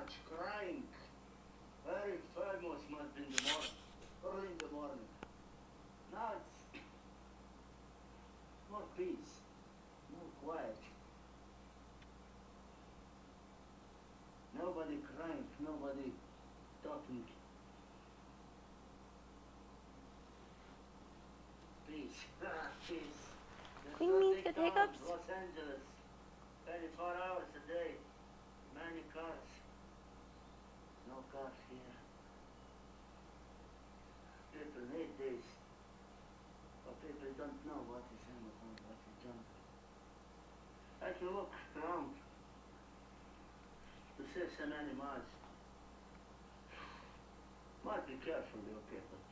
much crying. Very famous must be in the morning, early in the morning. Now it's more peace, more quiet. Nobody crying, nobody talking. Peace, peace. There's Queen no means big good town, hiccups. Los Angeles. 24 hours a day, many cars. No cars here. People need this, but people don't know what is Amazon, what is junk. I can look around to see so many miles. Might be careful, okay, but